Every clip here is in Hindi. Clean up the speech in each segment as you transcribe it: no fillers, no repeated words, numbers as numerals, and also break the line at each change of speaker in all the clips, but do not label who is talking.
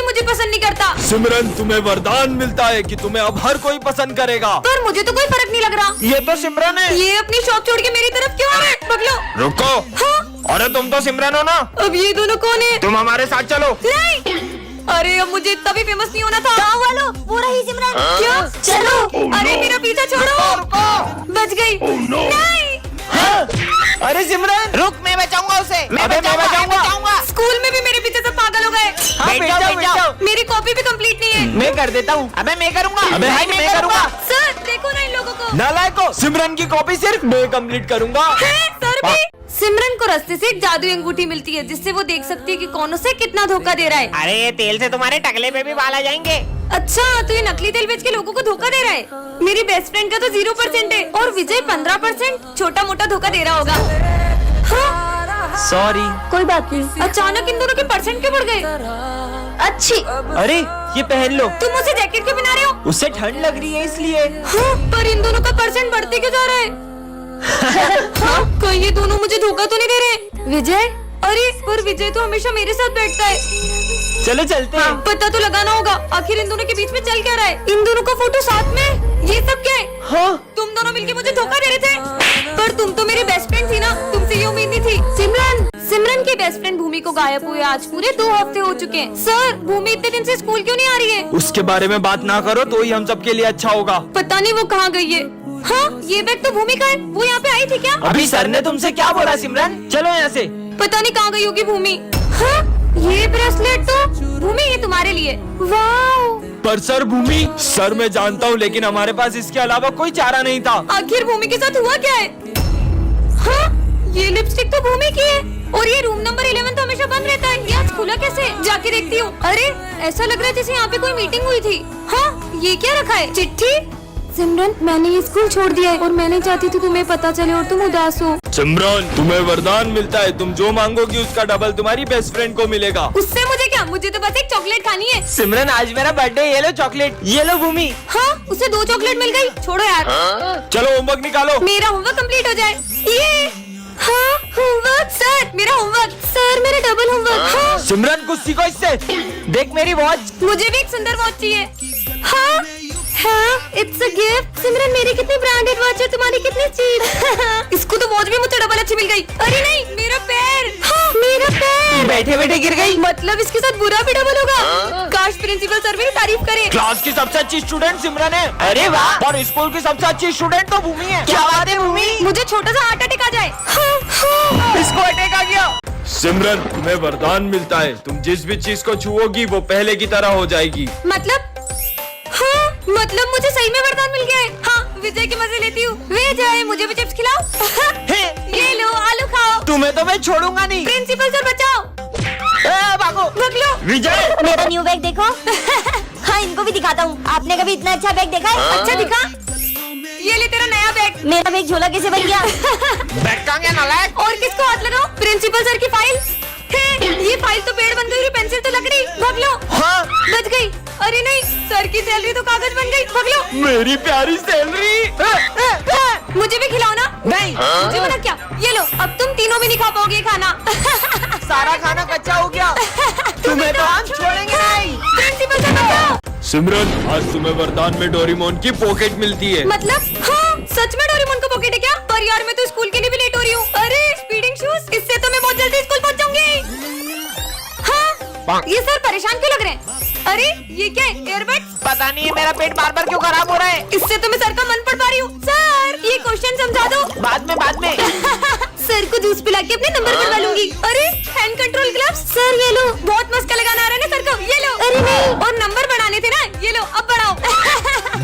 कोई मुझे पसंद नहीं करता।
सिमरन, तुम्हें वरदान मिलता है कि तुम्हें अब हर कोई पसंद करेगा।
पर मुझे तो कोई फर्क नहीं लग रहा।
ये तो सिमरन है।
ये अपनी शॉप छोड़ के मेरी तरफ क्यों आ रहे? पकड़ो।
रुको।
हाँ?
अरे तुम तो सिमरन हो ना।
अब ये दोनों कौन है?
तुम हमारे साथ चलो।
नहीं, अरे अब मुझे इतना भी फेमस नहीं होना था। गाँव वालों, वो रही सिमरन। क्या? चलो। अरे मेरा पीछा छोड़ो। बच गई। नहीं।
अरे सिमरन रुक, मैं बचाऊंगा उसे। मैं बचाऊंगा।
स्कूल में भी मेरे पीछे सब पागल हो गए।
बैठ जाओ।
मेरी कॉपी भी कंप्लीट नहीं है।
मैं कर देता हूँ। अबे मैं करूँगा।
अबे
भाई मैं करूँगा।
सर देखो ना इन लोगों को।
नालायको, सिमरन की कॉपी सिर्फ मैं कंप्लीट करूंगा।
सर भी। सिमरन को रास्ते से एक जादुई अंगूठी मिलती है जिससे वो देख सकती है कि कौन उसे कितना धोखा दे रहा है।
अरे ये तेल से तुम्हारे टकले पे भी बाल आ जाएंगे।
अच्छा, तो ये नकली तेल बेच के लोगों को धोखा दे रहा है। मेरी बेस्ट फ्रेंड का तो 0% है और विजय 15%। छोटा मोटा धोखा दे रहा होगा। हाँ?
सॉरी।
कोई बात नहीं। अचानक इन दोनों के परसेंट क्यों बढ़ गए? अच्छी।
अरे ये पहन लो।
तुम उसे जैकेट क्यों पहना रहे हो?
उससे ठंड लग रही है इसलिए।
हाँ, पर इन दोनों का परसेंट बढ़ते क्यों जा रहा है? हाँ, कहीं ये दोनों मुझे धोखा तो नहीं दे रहे? विजय? अरे पर विजय तो हमेशा मेरे साथ बैठता है।
चलो चलते हैं।
पता तो लगाना होगा आखिर इन दोनों के बीच में चल क्या रहा है। इन दोनों का फोटो साथ में, ये सब क्या है?
हाँ?
तुम दोनों मिलके मुझे धोखा दे रहे थे। पर तुम तो मेरी बेस्ट फ्रेंड थी ना, तुमसे ये उम्मीद नहीं थी। सिमरन की बेस्ट फ्रेंड भूमि को गायब हुए आज पूरे 2 हफ्ते हो चुके हैं। सर, भूमि इतने दिन से स्कूल क्यों नहीं आ रही है?
उसके बारे में बात ना करो तो ही हम सबके लिए अच्छा होगा।
पता नहीं वो कहाँ गई है। हाँ, ये बैग तो भूमि का है। वो यहाँ पे आई थी क्या?
अभी सर ने तुमसे क्या बोला सिमरन? चलो यहाँ से।
पता नहीं कहाँ गई होगी भूमि। हाँ, ये ब्रेसलेट तो भूमि, ये तुम्हारे लिए। वाओ।
पर सर भूमि, सर मैं जानता हूँ लेकिन हमारे पास इसके अलावा कोई चारा नहीं था।
आखिर भूमि के साथ हुआ क्या है? हाँ, ये लिपस्टिक तो भूमि की है और ये रूम नंबर 11 तो हमेशा बंद रहता है। ये आज खुला कैसे? जाके देखती हूँ। अरे ऐसा लग रहा है जैसे यहाँ पे कोई मीटिंग हुई थी। हाँ, ये क्या रखा है? चिट्ठी। सिमरन, मैंने ये स्कूल छोड़ दिया है और मैं नहीं चाहती थी तुम्हें पता चले और तुम उदास हो।
सिमरन, तुम्हें वरदान मिलता है, तुम जो मांगोगी उसका डबल तुम्हारी बेस्ट फ्रेंड को मिलेगा।
उससे मुझे क्या? मुझे तो बस एक चॉकलेट खानी है।
सिमरन आज मेरा बर्थडे, ये लो चॉकलेट। ये लो भूमि।
हाँ, उसे 2 चॉकलेट मिल गई। छोड़ो यार।
चलो होमवर्क निकालो।
मेरा होमवर्क कंप्लीट हो जाए। ये हाँ, होमवर्क। सर मेरा होमवर्क। सर मेरा डबल होमवर्क। हाँ।
सिमरन कुछ सीखो इससे।
देख मेरी वॉच।
मुझे भी एक सुंदर वॉच चाहिए। हाँ हाँ, इट्स अ गिफ्ट। सिमरन, मेरी कितनी ब्रांडेड वॉच है, तुम्हारी कितनी चीप। इसको तो वॉच भी मुझे डबल अच्छी मिल गई। अरे नहीं, मेरा पैर। हाँ, मेरा पैर
बैठे बैठे गिर गई।
मतलब इसके साथ बुरा भी डबल होगा। काश प्रिंसिपल सर मेरी तारीफ करे।
क्लास की सबसे अच्छी स्टूडेंट सिमरन है।
अरे वाह।
और स्कूल की सबसे अच्छी स्टूडेंट तो भूमि है।
क्या बात है भूमि?
मुझे छोटा सा हार्ट अटैक आ जाए। हाँ।
इसको अटैक आ गया।
सिमरन, तुम्हें वरदान मिलता है, तुम जिस भी चीज को छुओगी वो पहले की तरह हो जाएगी।
मतलब? हाँ, मतलब मुझे सही में वरदान मिल गया है। हाँ, विजय के मजे लेती हूँ। विजय, मुझे भी चिप्स खिलाओ। ये लो, आलू खाओ।
तुम्हें तो मैं छोड़ूंगा नहीं।
प्रिंसिपल सर बचाओ।
भागो।
भाग लो।
विजय,
मेरा न्यू बैग देखो। हाँ, इनको भी दिखाता हूँ। आपने कभी इतना अच्छा बैग देखा है?
अच्छा दिखा। ये ले तेरा नया बैग।
मेरा बैग झोला कैसे बन गया?
बैग कहाँ गया नालायक?
और किसको हाथ लगाओ? प्रिंसिपल सर की फाइल। ये फाइल तो पेड़ बन गई, पेंसिल तो लकड़ी। भाग लो।
हाँ।
बच गई। अरे नहीं, सर की सैलरी तो कागज बन गई। भाग लो।
मेरी प्यारी सैलरी।
मुझे भी खिलाओ ना।
नहीं।
मुझे मना क्या? ये लो, अब तुम तीनों भी नहीं खा पाओगे खाना।
सारा खाना कच्चा हो गया। तुम्हें तो हम छोड़ेंगे नहीं।
प्रिंसिपल सर बचाओ।
सिमरन, आज तुम्हें वरदान में डोरेमोन की पॉकेट मिलती है।
मतलब? हाँ, सच में डोरेमोन का पॉकेट है क्या? पर यार मैं तो स्कूल के लिए भी लेट हो रही हूँ। अरे स्पीडिंग शूज, इससे तो मैं बहुत जल्दी स्कूल पहुँच जाऊंगी। हाँ, ये सर परेशान क्यों लग रहे हैं? अरे ये क्या है? एयरबड्स?
पता नहीं मेरा पेट बार बार क्यों खराब हो रहा है।
इससे तो मैं सर का मन पढ़ पा रही हूँ। सर ये क्वेश्चन समझा दो।
बाद में।
सर को जूस पिला के अपने नंबर बढ़वा लूंगी। अरे हैंड कंट्रोल ग्लव्स। सर ये लो। बहुत मस्का लगाना आ रहा है ना सर को। ये लो। अरे नहीं, और नंबर बढ़ाने थे ना। ये लो, अब बढ़ाओ।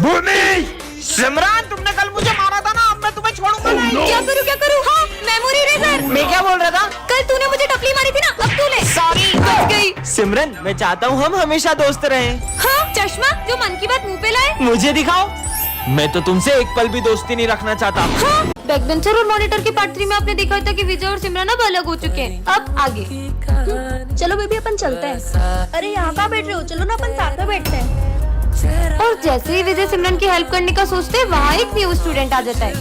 भूमि,
सिमरन, तुमने कल मुझे मारा था ना, अब मैं तुम्हें छोड़ूंगा नहीं।
क्या करूँ? हाँ, मेमोरी इरेजर।
मैं क्या बोल रहा था?
कल तूने मुझे टपली मारी थी ना, अब तू ले।
सॉरी।
बच गई।
सिमरन, मैं चाहता हूँ हम हमेशा दोस्त रहें।
हाँ, चश्मा जो मन की बात मुंह पे लाए।
मुझे दिखाओ। मैं तो तुमसे एक पल भी दोस्ती नहीं रखना चाहता।
हाँ, बैकबेंचर और मॉनिटर के पार्ट 3 में आपने देखा था कि विजय और सिमरन अब अलग हो चुके हैं। अब आगे।
चलो बेबी, अपन चलते हैं। अरे यहाँ कहाँ बैठ रहे हो? चलो ना, अपन साथ में बैठते हैं।
और जैसे ही विजय सिमरन की हेल्प करने का सोचते हैं, वहाँ एक न्यू स्टूडेंट आ जाता है।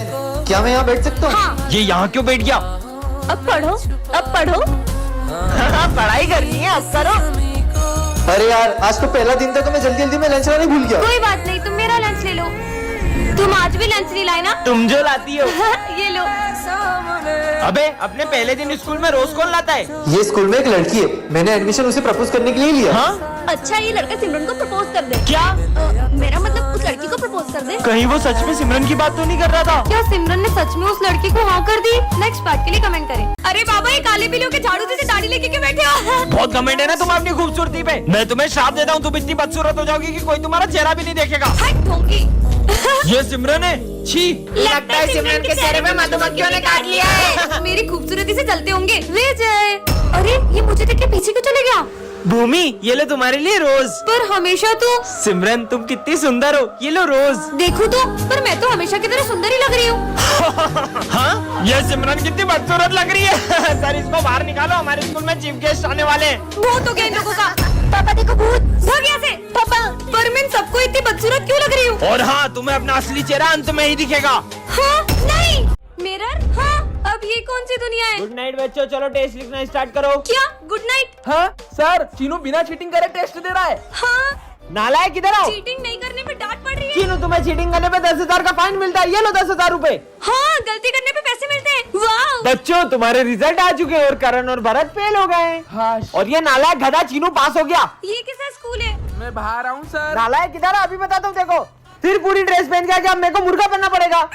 क्या मैं यहाँ बैठ सकता हूँ?
हाँ।
ये यहाँ क्यों बैठ गया?
अब पढ़ो।
पढ़ाई करनी है, अब करो।
अरे यार आज तो पहला दिन था तो मैं जल्दी जल्दी में लंच लाने भूल गया।
कोई बात नहीं, तुम मेरा लंच ले लो। तुम आज भी लंच नहीं लाए ना?
तुम जो लाती हो।
ये लो।
अबे अपने पहले दिन स्कूल में रोज कौन लाता है?
ये स्कूल में एक लड़की है, मैंने एडमिशन उसे प्रपोज करने के लिए लिया।
हाँ?
अच्छा ये लड़का सिमरन को प्रपोज कर दे।
क्या?
मेरा मतलब उस लड़की को प्रपोज कर दे।
कहीं वो सच में सिमरन की बात तो नहीं कर रहा था?
क्या सिमरन ने सच में उस लड़की को हाँ कर दी? नेक्स्ट पार्ट के लिए कमेंट करें। अरे बाबा, ये काले बिल्लियों के झाड़ू जैसे दाढ़ी लेके क्यों बैठे हो?
बहुत कमेंट है ना तुम अपनी खूबसूरती पे। मैं तुम्हें श्राप देता हूँ, तुम इतनी बदसूरत हो जाओगी कि कोई तुम्हारा चेहरा भी नहीं देखेगा।
हट ढोंगी।
ये सिमरन है? छी।
लगता है सिमरन के चेहरे पे मधुमक्खियों ने काट लिया है। मेरी खूबसूरती से चलते होंगे। विजय, अरे ये मुझे देख के पीछे क्यों चले गया?
भूमि, ये लो तुम्हारे लिए रोज।
पर हमेशा तो।
सिमरन तुम कितनी सुंदर हो, ये लो रोज।
देखो तो, पर मैं तो हमेशा की तरह सुंदर ही लग रही हूँ।
हाँ? ये सिमरन कितनी बदसूरत लग रही है। सर इसको बाहर निकालो, हमारे स्कूल में चीफ गेस्ट आने वाले हैं।
भूत हो गया इन लोगों का। पापा देखो भूत। भाग यहाँ से। पापा, पर मैं सबको इतनी बदसूरत क्यों लग रही हूँ?
और हाँ, तुम्हें अपना असली चेहरा अंत में ही दिखेगा।
हाँ? नहीं। मिरर? हाँ? अब ये कौन सी दुनिया है?
गुड नाइट बच्चों, चलो टेस्ट लिखना स्टार्ट करो।
क्या? Good night?
हाँ सर, चीनू बिना चीटिंग करे टेस्ट दे रहा है।
हाँ?
नालायक किधर आओ।
चीटिंग नहीं करने पे डांट पड़ रही है।
चीनू, तुम्हें चीटिंग करने पे 10,000 का फाइन मिलता है, ये लो 10,000 रूपए।
हाँ, गलती करने पे पैसे मिलते हैं। वाह।
बच्चों तुम्हारे रिजल्ट आ चुके हैं और करण और भरत फेल हो गए। हाँ। और ये नालायक गधा चीनू पास हो गया।
ये कैसा स्कूल है?
मैं बाहर आऊँ सर।
नालायक किधर है? अभी बताता हूँ, देखो। फिर पूरी ड्रेस पहन के आके अब मेरे को मुर्गा बनना पड़ेगा।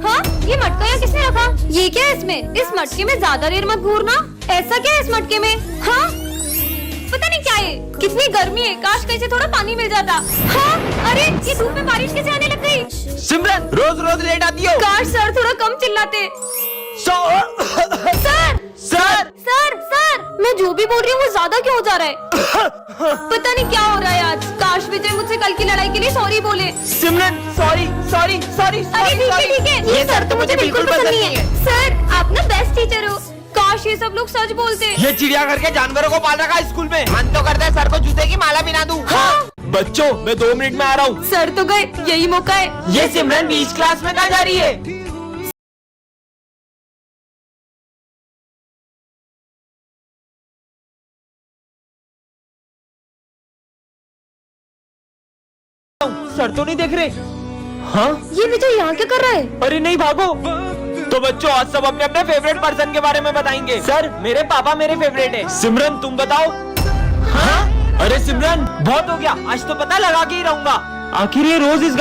हाँ? ये मटका यहाँ किसने रखा? ये क्या है इसमें? इस मटके में ज्यादा देर मत घूरना। ऐसा क्या है इस मटके में? हाँ? पता नहीं क्या है। कितनी गर्मी है, काश कहीं से थोड़ा पानी मिल जाता। हाँ? अरे ये धूप में बारिश कैसे आने लग गई?
सिमरन रोज रोज लेट आती हो।
काश सर थोड़ा कम चिल्लाते। सर
सर
सर, मैं जो भी बोल रही हूँ वो ज्यादा क्यों हो जा रहा है? पता नहीं क्या हो रहा है आज। काश विजय मुझसे कल की लड़ाई के लिए सॉरी बोले।
सिमरन सॉरी सॉरी सॉरी।
अरे ठीक है। ये सर तो मुझे बिल्कुल पसंद नहीं है। सर आप ना बेस्ट टीचर हो। काश ये सब लोग सच बोलते।
ये चिड़ियाघर के जानवरों को पाल रखा है स्कूल में। मन तो करता है सर को जूते की माला पहना दूं।
हाँ?
बच्चों मैं 2 मिनट में आ रहा हूँ।
सर तो गए, यही मौका है।
ये सिमरन 20 क्लास में कहाँ जा रही है? सर तो नहीं देख रहे। हाँ?
ये विजय यहाँ क्या कर रहा है?
अरे नहीं भागो। तो बच्चों आज सब अपने अपने फेवरेट पर्सन के बारे में बताएंगे। सर मेरे पापा मेरे फेवरेट है। सिमरन तुम बताओ। हाँ? अरे सिमरन बहुत हो गया, आज तो पता लगा के ही रहूंगा। आखिर ये रोज इस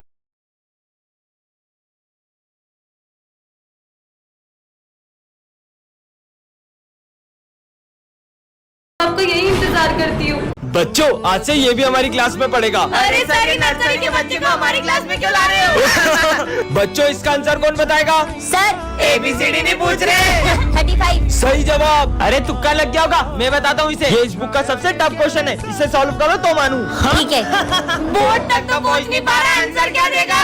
आपको यही इंतजार करती हूँ।
बच्चों आज से ये भी हमारी क्लास में पढ़ेगा।
अरे सर ये नर्सरी के बच्चे को हमारी क्लास में क्यों ला रहे हो?
बच्चों इसका आंसर कौन बताएगा?
सर
ABCD नहीं पूछ रहे।
35।
सही जवाब। अरे तुक्का लग गया होगा, मैं बताता हूँ इसे। ये इस बुक का सबसे टफ क्वेश्चन है, इसे सॉल्व करो तो मानूं।
ठीक है।
बोर्ड तक तो पहुँच नहीं पा रहा, आंसर क्या देगा?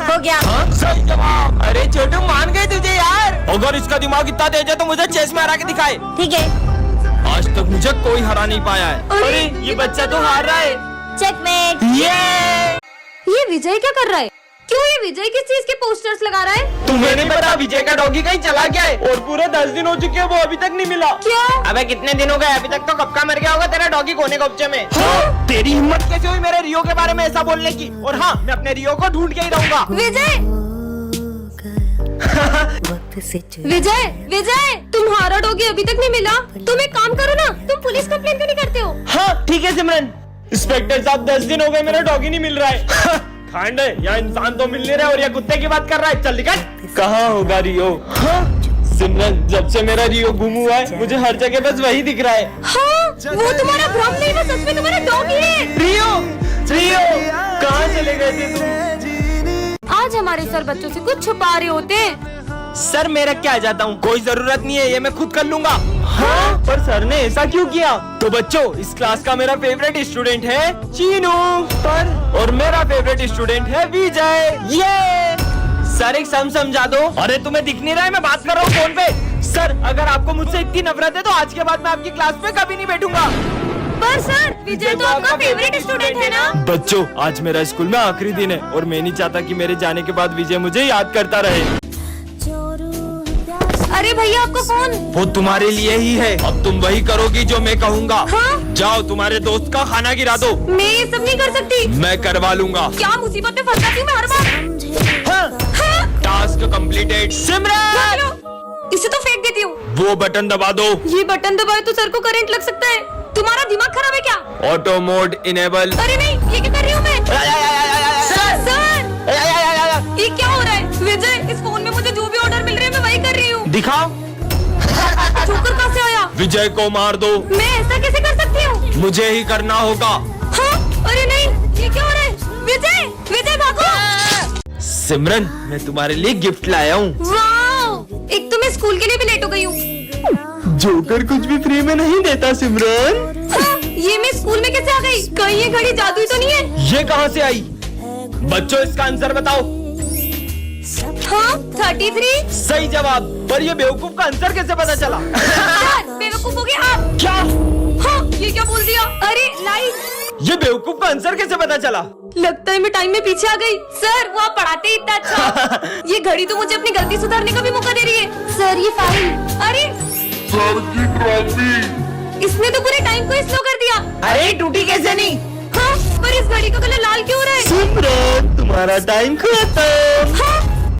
हो गया।
सही जवाब। अरे छोटू मान गए तुझे यार। अगर इसका दिमाग इतना तेज है तो मुझे चेस में हरा के दिखाए।
ठीक है।
आज तक मुझे कोई हरा नहीं पाया है। अरे ये बच्चा तो हार रहा है।
चेकमेट।
ये विजय क्या कर रहा है? क्यों ये विजय किस चीज के पोस्टर्स लगा रहा है?
तुम्हें नहीं पता विजय का डॉगी कहीं चला गया है और पूरे 10 दिन हो चुके हैं, वो अभी तक नहीं मिला।
क्या?
अबे कितने दिन हो गए, अभी तक तो कब का मर गया होगा तेरा डॉगी कोने कब्जे में। हाँ? तेरी हिम्मत कैसे हुई मेरे रियो के बारे में ऐसा बोलने की? और हाँ मैं अपने रियो को ढूंढ के ही रहूंगा।
विजय विजय विजय, तुम्हारा डॉगी अभी तक नहीं मिला। तुम एक काम करो ना, तुम पुलिस कंप्लेन क्यों नहीं करते हो?
हाँ ठीक है सिमरन। इंस्पेक्टर साहब 10 दिन हो गए मेरा डॉगी नहीं मिल रहा है। खांड है, यहाँ इंसान तो मिल नहीं रहा और ये कुत्ते की बात कर रहा है। चल निकल। कहाँ होगा रियो? हाँ? सिमरन जब से मेरा रियो गुम हुआ है मुझे हर जगह बस वही दिख रहा है।
हाँ? वो तुम्हारा भ्रम नहीं, वो सच में तुम्हारा डॉगी है।
रियो रियो कहाँ चले गए थे तुम?
आज आज हमारे सर बच्चों से कुछ छुपा रहे होते हैं।
सर मेरा क्या जाता हूँ, कोई जरूरत नहीं है, ये मैं खुद कर लूंगा। हाँ? पर सर ने ऐसा क्यों किया? तो बच्चों इस क्लास का मेरा फेवरेट स्टूडेंट है चीनू, और मेरा फेवरेट स्टूडेंट है विजय। ये सर एक सम समझा दो। अरे तुम्हें दिख नहीं रहा है, मैं बात कर रहा हूँ फोन पे। सर अगर आपको मुझसे इतनी नफरत है तो आज के बाद मैं आपकी क्लास में कभी नहीं बैठूंगा।
पर सर विजय तो आपका फेवरेट स्टूडेंट है ना।
बच्चों आज मेरा स्कूल में आखिरी दिन है और मैं नहीं चाहता कि मेरे जाने के बाद विजय मुझे याद करता रहे।
अरे भैया आपका फोन।
वो तुम्हारे लिए ही है, अब तुम वही करोगी जो मैं कहूँगा।
हाँ?
जाओ तुम्हारे दोस्त का खाना गिरा दो।
मैं ये सब नहीं कर सकती।
मैं करवा लूंगा।
क्या मुसीबत में फंस जाती हूँ मैं हर बार। हाँ?
Task completed. सिमरन
लो, इसे तो फेंक देती हूँ।
वो बटन दबा दो।
ये बटन दबाए तो सर को करंट लग सकता है। तुम्हारा दिमाग खराब है क्या?
Auto mode enable.
अरे नहीं, ये क्या कर रही हूँ मैं? सर ये क्या हो रहा है? विजय इस फोन में मुझे जो भी ऑर्डर मिल रहे हैं मैं वही कर रही हूँ।
दिखाओ।
जोकर कहाँ से आया?
विजय को मार दो।
मैं ऐसा कैसे कर सकती हूँ?
मुझे ही करना होगा।
हाँ? अरे नहीं, ये क्या हो रहा है? विजय विजय भागो।
सिमरन मैं तुम्हारे लिए गिफ्ट लाया हूँ।
वाओ, एक तो मैं स्कूल के लिए भी लेट हो गई हूँ।
जोकर कुछ भी फ्री में नहीं देता सिमरन।
हाँ, ये मैं स्कूल में कैसे आ गई? कहीं ये घड़ी जादुई तो नहीं है?
ये कहाँ से आई? बच्चों इसका आंसर बताओ।
हाँ 33।
सही जवाब। पर ये बेवकूफ का आंसर कैसे पता चला?
सर बेवकूफ हो गए आप।
क्या?
हाँ ये क्या बोल दिया? अरे लाइट।
ये बेवकूफ का आंसर कैसे पता चला?
लगता है मैं टाइम में पीछे आ गई। सर वो आप पढ़ाते ही इतना अच्छा। ये घड़ी तो मुझे अपनी गलती सुधारने का भी मौका दे रही है। सर ये फाइल। अरे
सर की ट्रॉफी।
इसने तो पूरे टाइम को स्लो कर दिया।
अरे टूटी कैसे नहीं?
हाँ पर इस घड़ी का कलर लाल क्यों हो रहा है?
सिमरन तुम्हारा टाइम खत्म।
हाँ